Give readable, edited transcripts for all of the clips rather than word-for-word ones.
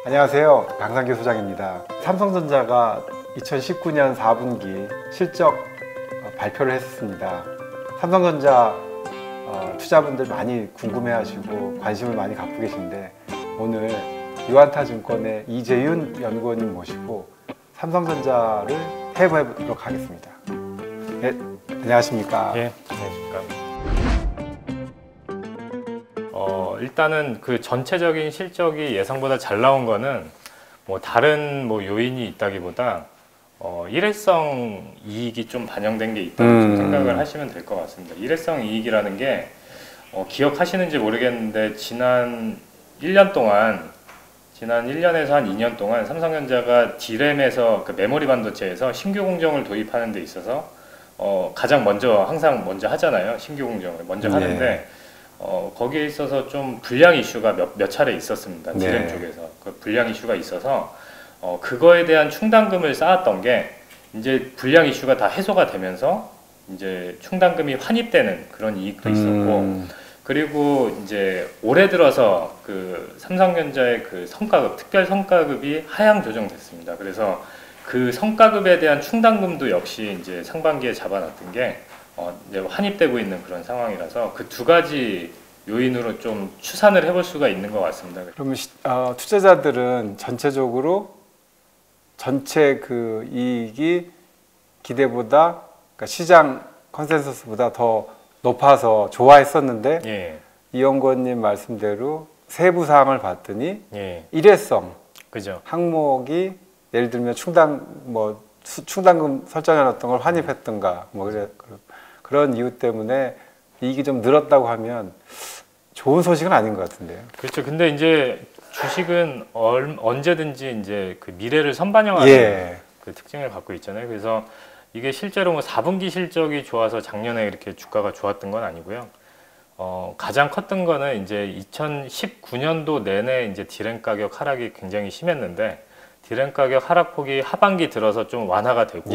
안녕하세요. 강상규 소장입니다. 삼성전자가 2019년 4분기 실적 발표를 했습니다. 삼성전자 투자분들 많이 궁금해하시고 관심을 많이 갖고 계신데 오늘 유안타증권의 이재윤 연구원님 모시고 삼성전자를 해보도록 하겠습니다. 네, 안녕하십니까? 예, 안녕하십니까? 일단은 그 전체적인 실적이 예상보다 잘 나온 거는 뭐 다른 요인이 있다기보다 일회성 이익이 좀 반영된 게 있다고 좀 생각을 하시면 될 것 같습니다. 일회성 이익이라는 게 기억하시는지 모르겠는데 지난 1년에서 한 2년 동안 삼성전자가 D램에서 그 메모리 반도체에서 신규 공정을 도입하는 데 있어서 가장 항상 먼저 하잖아요. 신규 공정을 먼저 하는데 거기에 있어서 좀 불량 이슈가 몇 차례 있었습니다. D램 쪽에서 그 불량 이슈가 있어서 그거에 대한 충당금을 쌓았던 게 이제 불량 이슈가 다 해소가 되면서 이제 충당금이 환입되는 그런 이익도 있었고, 그리고 이제 올해 들어서 그 삼성전자의 그 성과급, 특별 성과급이 하향 조정됐습니다. 그래서 그 성과급에 대한 충당금도 역시 이제 상반기에 잡아놨던 게 이제 환입되고 있는 그런 상황이라서 그 두 가지 요인으로 좀 추산을 해볼 수가 있는 것 같습니다. 그러면 투자자들은 전체적으로 전체 그 이익이 기대보다, 그러니까 시장 컨센서스보다 더 높아서 좋아했었는데, 예. 이 연구원님 말씀대로 세부 사항을 봤더니 예. 일회성 그죠. 항목이 예를 들면 충당금 설정해놨던 걸 환입했던가 그런 이유 때문에 이익이 좀 늘었다고 하면 좋은 소식은 아닌 것 같은데요. 그렇죠. 근데 이제 주식은 언제든지 이제 그 미래를 선반영하는 그 특징을 갖고 있잖아요. 그래서 이게 실제로 4분기 실적이 좋아서 작년에 이렇게 주가가 좋았던 건 아니고요. 가장 컸던 거는 이제 2019년도 내내 이제 D램 가격 하락이 굉장히 심했는데, D램 가격 하락폭이 하반기 들어서 좀 완화가 되고,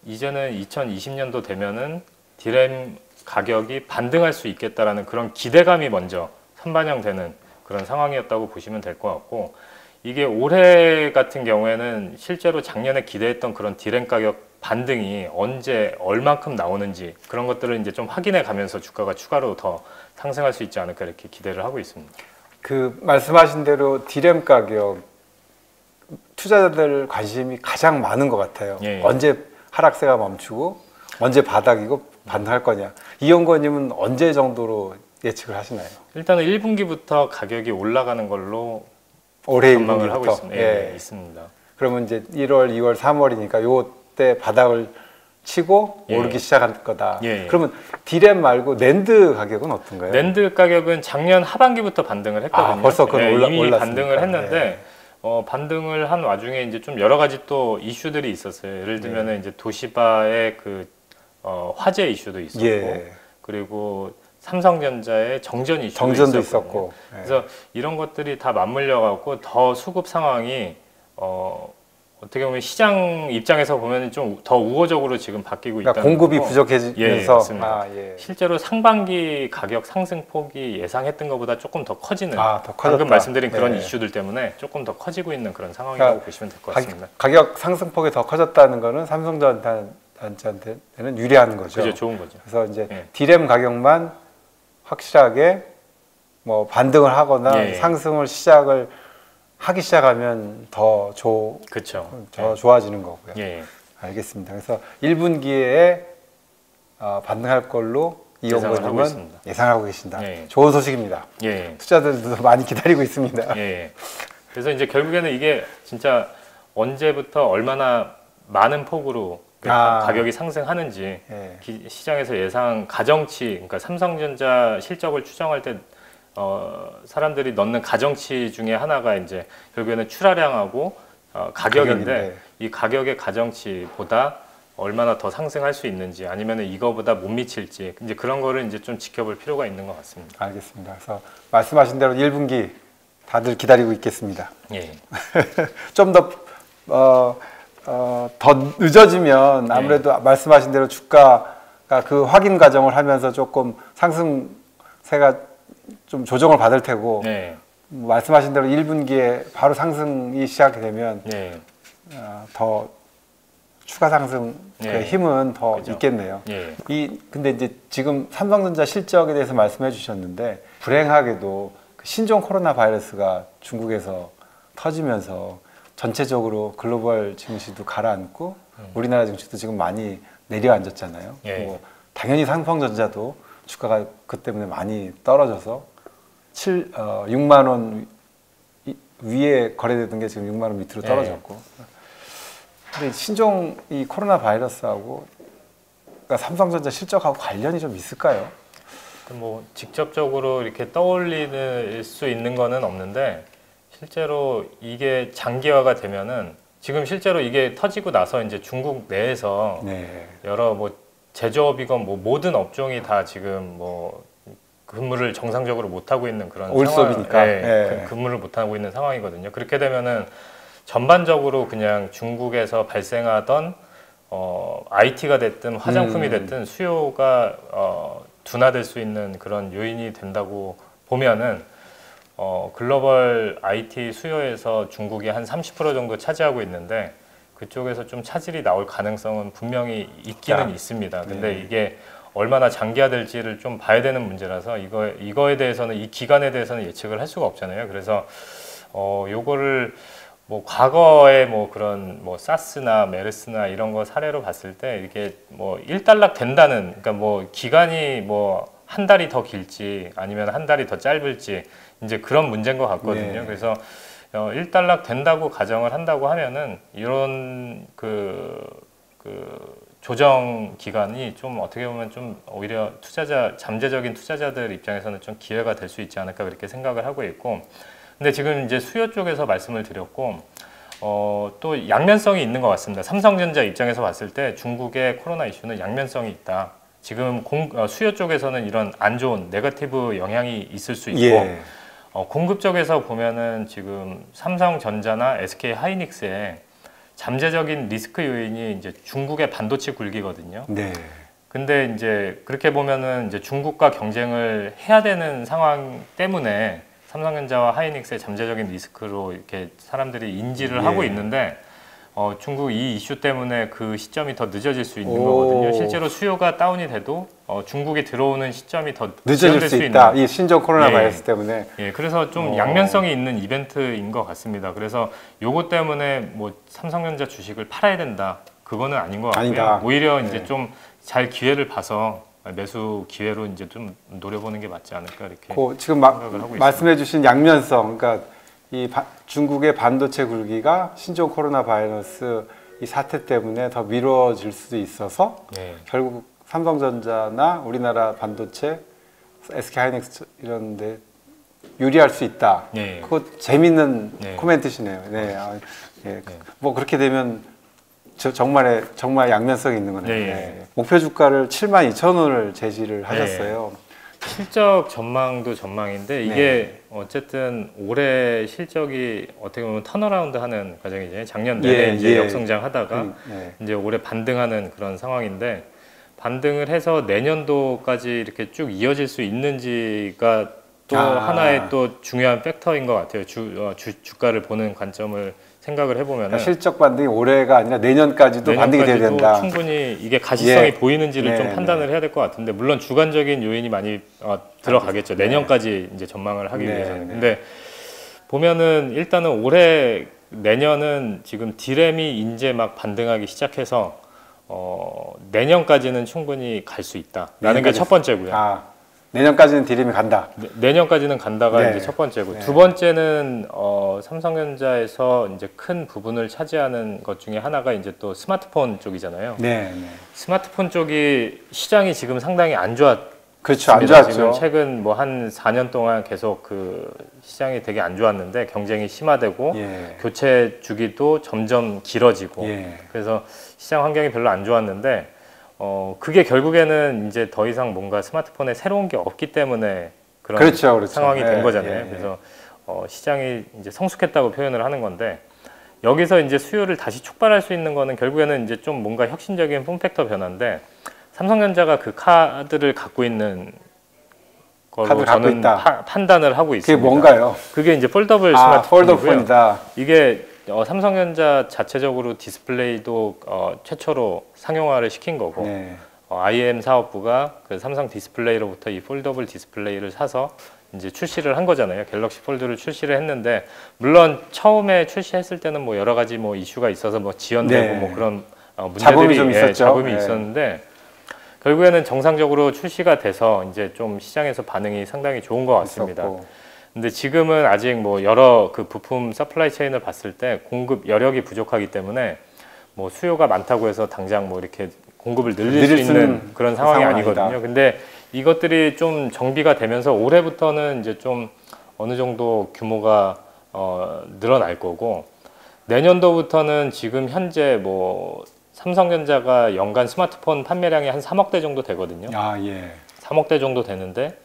이제는 2020년도 되면은 D램 가격이 반등할 수 있겠다라는 그런 기대감이 먼저 선반영되는 그런 상황이었다고 보시면 될 것 같고, 이게 올해 같은 경우에는 실제로 작년에 기대했던 그런 D램 가격 반등이 언제 얼만큼 나오는지 그런 것들을 이제 좀 확인해 가면서 주가가 추가로 더 상승할 수 있지 않을까 이렇게 기대를 하고 있습니다. 그 말씀하신 대로 D램 가격 투자자들 관심이 가장 많은 것 같아요. 언제 하락세가 멈추고 언제 바닥이고 반등할 거냐. 이 연구원님은 언제 정도로 예측을 하시나요? 일단은 1분기부터 가격이 올라가는 걸로 올해 전망을 1분기부터 하고 있습니다. 있습니다. 그러면 이제 1월, 2월, 3월이니까 요때 바닥을 치고 오르기 시작할 거다. 그러면 D램 말고 낸드 가격은 어떤가요? 낸드 가격은 작년 하반기부터 반등을 했거든요. 벌써 그건 이미 올랐습니까? 반등을 했는데 반등을 한 와중에 이제 좀 여러 가지 또 이슈들이 있었어요. 예를 들면은 이제 도시바의 그 화재 이슈도 있었고, 그리고 삼성전자의 정전도 있었고, 그래서 이런 것들이 다 맞물려 갖고 더 수급 상황이 어떻게 보면 시장 입장에서 보면 좀 더 우호적으로 지금 바뀌고 있다는 공급이 거고. 부족해지면서 실제로 상반기 가격 상승폭이 예상했던 것보다 조금 더 커지는, 방금 말씀드린 그런 이슈들 때문에 조금 더 커지고 있는 그런 상황이라고 보시면 될 것 같습니다. 가격 상승폭이 더 커졌다는 거는 삼성전자한테는 유리한 거죠. 그죠, 좋은 거죠. 그래서 이제 D램 가격만 확실하게 반등을 하거나 상승을 하기 시작하면 더 좋아지는 거고요. 알겠습니다. 그래서 1분기에 반등할 걸로 이 연구원님은 예상하고 계신다. 좋은 소식입니다. 투자자들도 많이 기다리고 있습니다. 그래서 이제 결국에는 이게 진짜 언제부터 얼마나 많은 폭으로 가격이 상승하는지 시장에서 예상 가정치, 그러니까 삼성전자 실적을 추정할 때 사람들이 넣는 가정치 중에 하나가 이제 결국에는 출하량하고 가격인데, 이 가격의 가정치보다 얼마나 더 상승할 수 있는지, 아니면 이거보다 못 미칠지, 이제 그런 거를 이제 좀 지켜볼 필요가 있는 것 같습니다. 알겠습니다. 그래서 말씀하신 대로 1분기 다들 기다리고 있겠습니다. 좀 더 늦어지면 아무래도 말씀하신 대로 주가가 그 확인 과정을 하면서 조금 상승세가 좀 조정을 받을 테고 말씀하신 대로 1분기에 바로 상승이 시작이 되면 예. 더 추가 상승 의 힘은 더 그죠. 있겠네요. 예. 근데 이제 지금 삼성전자 실적에 대해서 말씀해 주셨는데 불행하게도 그 신종 코로나 바이러스가 중국에서 터지면서 전체적으로 글로벌 증시도 가라앉고 우리나라 증시도 지금 많이 내려앉았잖아요. 예. 뭐 당연히 삼성전자도 주가가 그 때문에 많이 떨어져서 6만 원 위에 거래되던 게 지금 6만 원 밑으로 떨어졌고. 근데 신종 이 코로나 바이러스하고 그러니까 삼성전자 실적하고 관련이 좀 있을까요? 뭐 직접적으로 이렇게 떠올릴 수 있는 거는 없는데 실제로 이게 장기화가 되면은 지금 실제로 이게 터지고 나서 이제 중국 내에서 네. 여러 뭐 제조업이건 뭐 모든 업종이 다 지금 뭐 근무를 정상적으로 못 하고 있는 그런 올수업이니까 근무를 못 하고 있는 상황이거든요. 그렇게 되면은 전반적으로 그냥 중국에서 발생하던 IT가 됐든 화장품이 됐든 수요가 둔화될 수 있는 그런 요인이 된다고 보면은 글로벌 IT 수요에서 중국이 한 30% 정도 차지하고 있는데 그쪽에서 좀 차질이 나올 가능성은 분명히 있기는 있습니다. 근데 이게 얼마나 장기화될지를 좀 봐야 되는 문제라서 이거에 대해서는 이 기간에 대해서는 예측을 할 수가 없잖아요. 그래서 요거를 뭐 과거에 뭐 그런 뭐 사스나 메르스나 이런 거 사례로 봤을 때 이게 뭐 일단락 된다는 그러니까 뭐 기간이 뭐 한 달이 더 길지 아니면 한 달이 더 짧을지 이제 그런 문제인 것 같거든요. 네. 그래서 일단락 된다고 가정을 한다고 하면은 이런 그 조정 기간이 좀 어떻게 보면 좀 오히려 잠재적인 투자자들 입장에서는 좀 기회가 될 수 있지 않을까 그렇게 생각을 하고 있고. 근데 지금 이제 수요 쪽에서 말씀을 드렸고 또 양면성이 있는 것 같습니다. 삼성전자 입장에서 봤을 때 중국의 코로나 이슈는 양면성이 있다. 지금 수요 쪽에서는 이런 안 좋은 네거티브 영향이 있을 수 있고 공급 쪽에서 보면은 지금 삼성전자나 SK 하이닉스의 잠재적인 리스크 요인이 이제 중국의 반도체 굴기거든요. 네. 근데 이제 그렇게 보면은 이제 중국과 경쟁을 해야 되는 상황 때문에 삼성전자와 하이닉스의 잠재적인 리스크로 이렇게 사람들이 인지를 하고 있는데 중국 이 이슈 때문에 그 시점이 더 늦어질 수 있는 거거든요. 실제로 수요가 다운이 돼도 중국이 들어오는 시점이 더 늦어질 수 있다. 이 신종 코로나 바이러스 때문에. 그래서 좀 양면성이 있는 이벤트인 것 같습니다. 그래서 요거 때문에 뭐 삼성전자 주식을 팔아야 된다. 그거는 아닌 것 같고요. 아니다. 오히려 이제 좀 잘 기회를 봐서 매수 기회로 이제 좀 노려보는 게 맞지 않을까 이렇게 지금 생각을 하고 말씀해주신 양면성, 그러니까 중국의 반도체 굴기가 신종 코로나 바이러스 이 사태 때문에 더 미뤄질 수도 있어서 결국 삼성전자나 우리나라 반도체, SK하이닉스 이런데 유리할 수 있다. 그거 재밌는 코멘트시네요. 뭐 그렇게 되면 정말 양면성이 있는 거네요. 목표 주가를 72,000원을 제시를 하셨어요. 실적 전망도 전망인데 이게 어쨌든 올해 실적이 어떻게 보면 턴어라운드 하는 과정이죠. 작년 내내 이제 역성장 하다가 이제 올해 반등하는 그런 상황인데 반등을 해서 내년도까지 이렇게 쭉 이어질 수 있는지가 또 하나의 또 중요한 팩터인 것 같아요. 주가를 보는 관점을 생각을 해보면 그러니까 실적 반등이 올해가 아니라 내년까지도 반등이 돼야 된다. 충분히 이게 가시성이 보이는지를 좀 판단을 해야 될 것 같은데 물론 주관적인 요인이 많이 들어가겠죠. 내년까지 이제 전망을 하기 위해서는. 근데 보면은 일단은 올해 내년은 지금 디램이 이제 막 반등하기 시작해서 내년까지는 충분히 갈 수 있다라는 게 첫 번째고요. 내년까지는 디램이 간다. 내년까지는 간다가 이제 첫 번째고 두 번째는 삼성전자에서 이제 큰 부분을 차지하는 것 중에 하나가 이제 또 스마트폰 쪽이잖아요. 스마트폰 쪽이 시장이 지금 상당히 안 좋았습니다. 그렇죠, 안 좋았죠. 지금 최근 뭐 한 4년 동안 계속 그 시장이 되게 안 좋았는데 경쟁이 심화되고 교체 주기도 점점 길어지고 그래서 시장 환경이 별로 안 좋았는데. 그게 결국에는 이제 더 이상 뭔가 스마트폰에 새로운 게 없기 때문에 그런 상황이 된 거잖아요. 그래서 시장이 이제 성숙했다고 표현을 하는 건데 여기서 이제 수요를 다시 촉발할 수 있는 거는 결국에는 이제 좀 뭔가 혁신적인 폼팩터 변화인데 삼성전자가 그 카드를 갖고 있는 거로 카드를 갖고 저는 있다. 판단을 하고 그게 있습니다. 뭔가요? 그게 이제 폴더블 폴더블 스마트폰이고요. 폰이다. 이게 삼성전자 자체적으로 디스플레이도 최초로 상용화를 시킨 거고 네. IM 사업부가 그 삼성 디스플레이로부터 이 폴더블 디스플레이를 사서 이제 출시를 한 거잖아요. 갤럭시 폴드를 출시를 했는데 물론 처음에 출시했을 때는 뭐 여러 가지 뭐 이슈가 있어서 뭐 지연되고 네. 뭐 그런 문제들이 잡음이 좀 있었죠. 잡음이 네. 있었는데 결국에는 정상적으로 출시가 돼서 이제 좀 시장에서 반응이 상당히 좋은 것 같습니다. 있었고. 근데 지금은 아직 뭐 여러 그 부품 서플라이 체인을 봤을 때 공급 여력이 부족하기 때문에 뭐 수요가 많다고 해서 당장 뭐 이렇게 공급을 늘릴 수 있는 그런 상황이 아니거든요. 아니다. 근데 이것들이 좀 정비가 되면서 올해부터는 이제 좀 어느 정도 규모가 늘어날 거고 내년도부터는 지금 현재 뭐 삼성전자가 연간 스마트폰 판매량이 한 3억 대 정도 되거든요. 아, 예. 3억 대 정도 되는데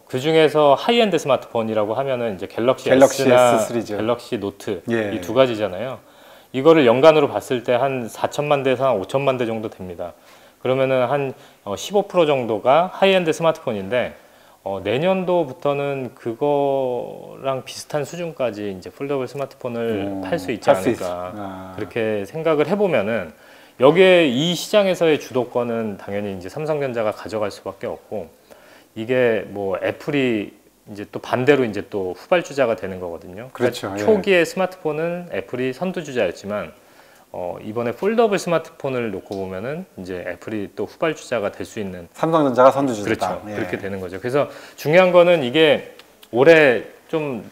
그 중에서 하이엔드 스마트폰이라고 하면은 이제 갤럭시 S나 S3죠. 갤럭시 노트 예. 이 두 가지잖아요. 이거를 연간으로 봤을 때 한 4천만 대에서 한 5천만 대 정도 됩니다. 그러면은 한 15% 정도가 하이엔드 스마트폰인데 내년도부터는 그거랑 비슷한 수준까지 이제 폴더블 스마트폰을 팔 수 있지 않을까 그렇게 생각을 해보면은 여기에 이 시장에서의 주도권은 당연히 이제 삼성전자가 가져갈 수밖에 없고 이게 뭐 애플이 이제 또 반대로 이제 또 후발주자가 되는 거거든요. 그렇죠. 그러니까 초기에 스마트폰은 애플이 선두주자였지만 이번에 폴더블 스마트폰을 놓고 보면은 이제 애플이 또 후발주자가 될 수 있는 삼성전자가 선두주자다. 그렇죠. 예. 그렇게 되는 거죠. 그래서 중요한 거는 이게 올해 좀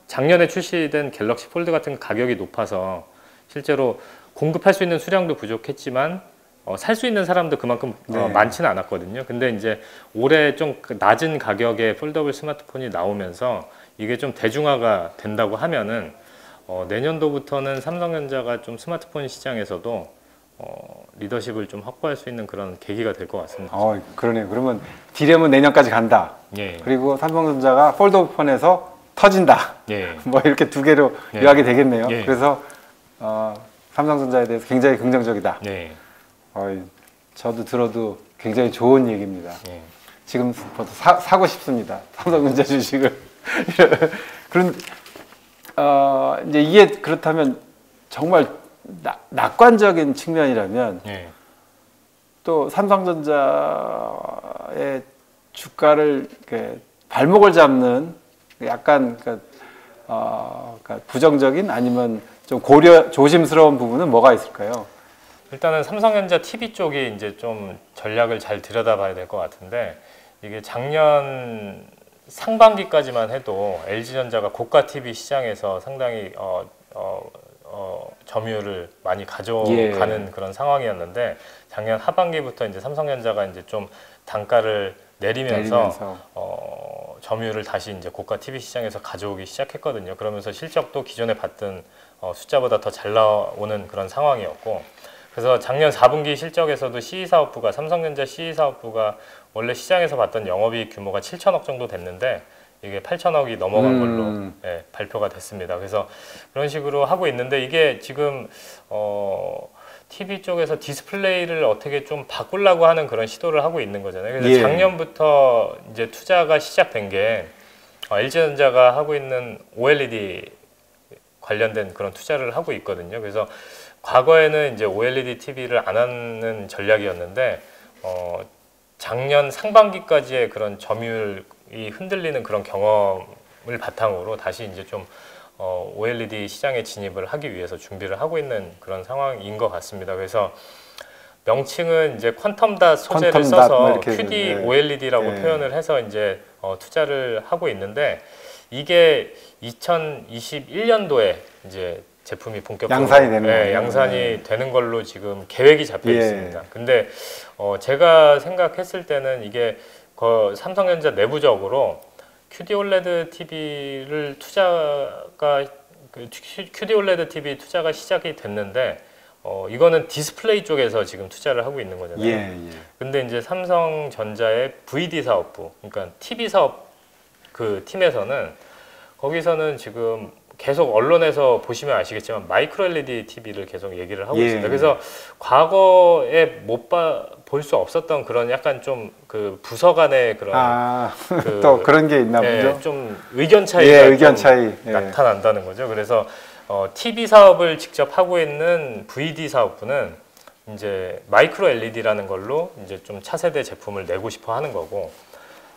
작년에 출시된 갤럭시 폴드 같은 가격이 높아서 실제로 공급할 수 있는 수량도 부족했지만 살 수 있는 사람도 그만큼 네. 많지는 않았거든요. 근데 이제 올해 좀 낮은 가격의 폴더블 스마트폰이 나오면서 이게 좀 대중화가 된다고 하면은 내년도부터는 삼성전자가 좀 스마트폰 시장에서도 리더십을 좀 확보할 수 있는 그런 계기가 될 것 같습니다. 그러네요. 그러면 디램은 내년까지 간다. 예. 그리고 삼성전자가 폴더블 폰에서 터진다. 예. 뭐 이렇게 두 개로 예. 요약이 되겠네요. 예. 그래서 삼성전자에 대해서 굉장히 긍정적이다. 네. 저도 들어도 굉장히 좋은 얘기입니다. 예. 지금부터 사고 싶습니다. 삼성전자 주식을. 그런 이제 이게 그렇다면 정말 낙관적인 측면이라면 예. 또 삼성전자의 주가를 발목을 잡는 약간 그러니까 부정적인 아니면 좀 조심스러운 부분은 뭐가 있을까요? 일단은 삼성전자 TV 쪽이 이제 좀 전략을 잘 들여다봐야 될 것 같은데 이게 작년 상반기까지만 해도 LG전자가 고가 TV 시장에서 상당히 점유율을 많이 가져가는 그런 상황이었는데 작년 하반기부터 이제 삼성전자가 이제 좀 단가를 내리면서 점유율을 다시 이제 고가 TV 시장에서 가져오기 시작했거든요. 그러면서 실적도 기존에 봤던 숫자보다 더 잘 나오는 그런 상황이었고 그래서 작년 4분기 실적에서도 CE사업부가 삼성전자 CE사업부가 원래 시장에서 봤던 영업이익 규모가 7천억 정도 됐는데 이게 8천억이 넘어간 걸로 발표가 됐습니다. 그래서 그런 식으로 하고 있는데 이게 지금 TV 쪽에서 디스플레이를 어떻게 좀 바꾸려고 하는 그런 시도를 하고 있는 거잖아요. 그래서 작년부터 이제 투자가 시작된 게 LG전자가 하고 있는 OLED 관련된 그런 투자를 하고 있거든요. 그래서 과거에는 이제 OLED TV를 안 하는 전략이었는데 작년 상반기까지의 그런 점유율이 흔들리는 그런 경험을 바탕으로 다시 이제 좀 OLED 시장에 진입을 하기 위해서 준비를 하고 있는 그런 상황인 것 같습니다. 그래서 명칭은 이제 퀀텀닷 소재를 써서 QD OLED라고 표현을 해서 이제 투자를 하고 있는데 이게 2021년도에 이제 제품이 본격적으로 양산이 되는 걸로 지금 계획이 잡혀 있습니다. 근데 제가 생각했을 때는 이게 삼성전자 내부적으로 QD OLED TV를 QD OLED TV 투자가 시작이 됐는데 이거는 디스플레이 쪽에서 지금 투자를 하고 있는 거잖아요. 근데 이제 삼성전자의 VD 사업부, 그러니까 TV 사업 그 팀에서는 거기서는 지금 계속 언론에서 보시면 아시겠지만 마이크로 LED TV를 계속 얘기를 하고 예. 있습니다. 그래서 과거에 못 볼 수 없었던 그런 약간 좀 그 부서 간의 그런 또 그런 게 있나 예, 보죠. 좀 의견 차이가 예, 의견 좀 차이 나타난다는 거죠. 그래서 TV 사업을 직접 하고 있는 VD 사업부는 이제 마이크로 LED라는 걸로 이제 좀 차세대 제품을 내고 싶어 하는 거고,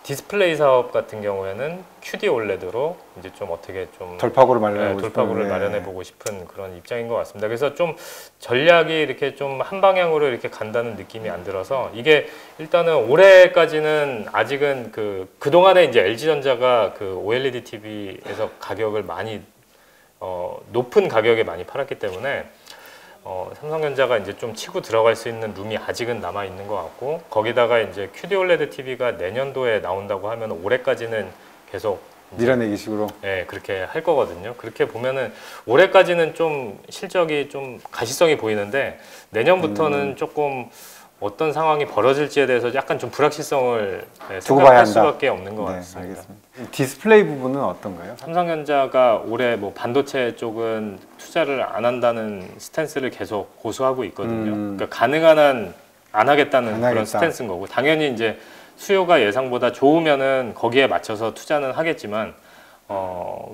디스플레이 사업 같은 경우에는 QD OLED로 이제 좀 어떻게 좀 돌파구를 마련해 돌파구를 마련해 보고 싶은 그런 입장인 것 같습니다. 그래서 좀 전략이 이렇게 좀 한 방향으로 이렇게 간다는 느낌이 안 들어서, 이게 일단은 올해까지는 아직은 그동안에 이제 LG전자가 그 OLED TV에서 가격을 많이 높은 가격에 많이 팔았기 때문에 삼성전자가 이제 좀 치고 들어갈 수 있는 룸이 아직은 남아 있는 것 같고, 거기다가 이제 QD OLED TV가 내년도에 나온다고 하면 올해까지는 계속 밀어내기 식으로 그렇게 할 거거든요. 그렇게 보면은 올해까지는 좀 실적이 좀 가시성이 보이는데, 내년부터는 조금 어떤 상황이 벌어질지에 대해서 약간 좀 불확실성을 생각할 수밖에 없는 것 같습니다. 알겠습니다. 디스플레이 부분은 어떤가요? 삼성전자가 올해 뭐 반도체 쪽은 투자를 안 한다는 스탠스를 계속 고수하고 있거든요. 그러니까 가능한 한 안 하겠다는 그런 스탠스인 거고, 당연히 이제 수요가 예상보다 좋으면은 거기에 맞춰서 투자는 하겠지만,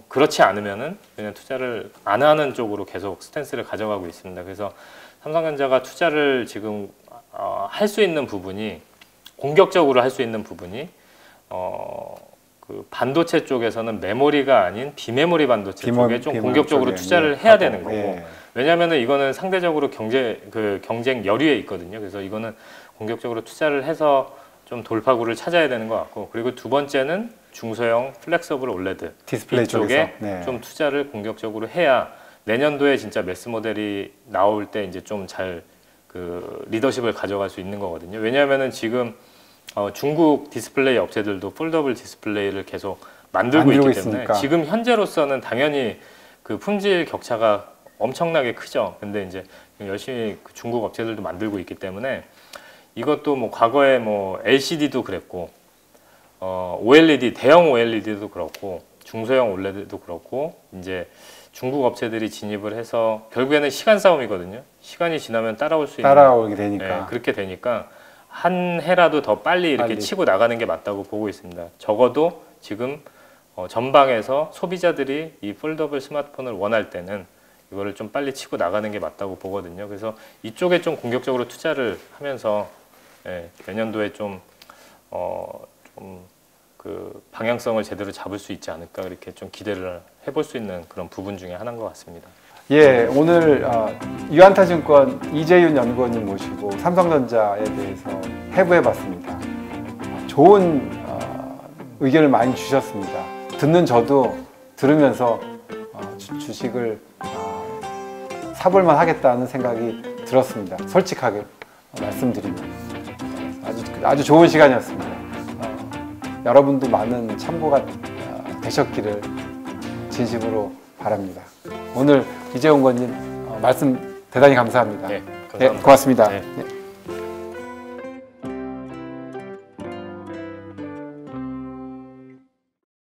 그렇지 않으면은 그냥 투자를 안 하는 쪽으로 계속 스탠스를 가져가고 있습니다. 그래서 삼성전자가 투자를 지금 할 수 있는 부분이, 공격적으로 할 수 있는 부분이 그 반도체 쪽에서는 메모리가 아닌 비메모리 반도체 쪽에 좀 공격적으로 투자를 해야 되는 거고, 왜냐하면 이거는 상대적으로 경쟁 여류에 있거든요. 그래서 이거는 공격적으로 투자를 해서 좀 돌파구를 찾아야 되는 것 같고, 그리고 두 번째는 중소형 플렉서블 OLED 디스플레이 쪽에 좀 투자를 공격적으로 해야 내년도에 진짜 매스 모델이 나올 때 이제 좀 잘 리더십을 가져갈 수 있는 거거든요. 왜냐하면은 지금 중국 디스플레이 업체들도 폴더블 디스플레이를 계속 만들고 있기 때문에 있으니까. 지금 현재로서는 당연히 그 품질 격차가 엄청나게 크죠. 근데 이제 열심히 중국 업체들도 만들고 있기 때문에, 이것도 뭐 과거에 뭐 LCD도 그랬고, OLED 대형 OLED도 그렇고, 중소형 OLED도 그렇고, 이제 중국 업체들이 진입을 해서 결국에는 시간 싸움이거든요. 시간이 지나면 따라오게 되니까. 그렇게 되니까 한 해라도 더 빨리 이렇게 치고 나가는 게 맞다고 보고 있습니다. 적어도 지금 전방에서 소비자들이 이 폴더블 스마트폰을 원할 때는 이거를 좀 빨리 치고 나가는 게 맞다고 보거든요. 그래서 이쪽에 좀 공격적으로 투자를 하면서 내년도에 좀 그 방향성을 제대로 잡을 수 있지 않을까, 이렇게 좀 기대를 해볼 수 있는 그런 부분 중에 하나인 것 같습니다. 예, 오늘 유안타증권 이재윤 연구원님 모시고 삼성전자에 대해서 해부해봤습니다. 좋은 의견을 많이 주셨습니다. 듣는 저도 들으면서 주식을 사볼만 하겠다는 생각이 들었습니다. 솔직하게 말씀드리면 아주 좋은 시간이었습니다. 여러분도 많은 참고가 되셨기를 진심으로 바랍니다. 오늘 이재용 원님 말씀 대단히 감사합니다. 네, 감사합니다. 고맙습니다. 네.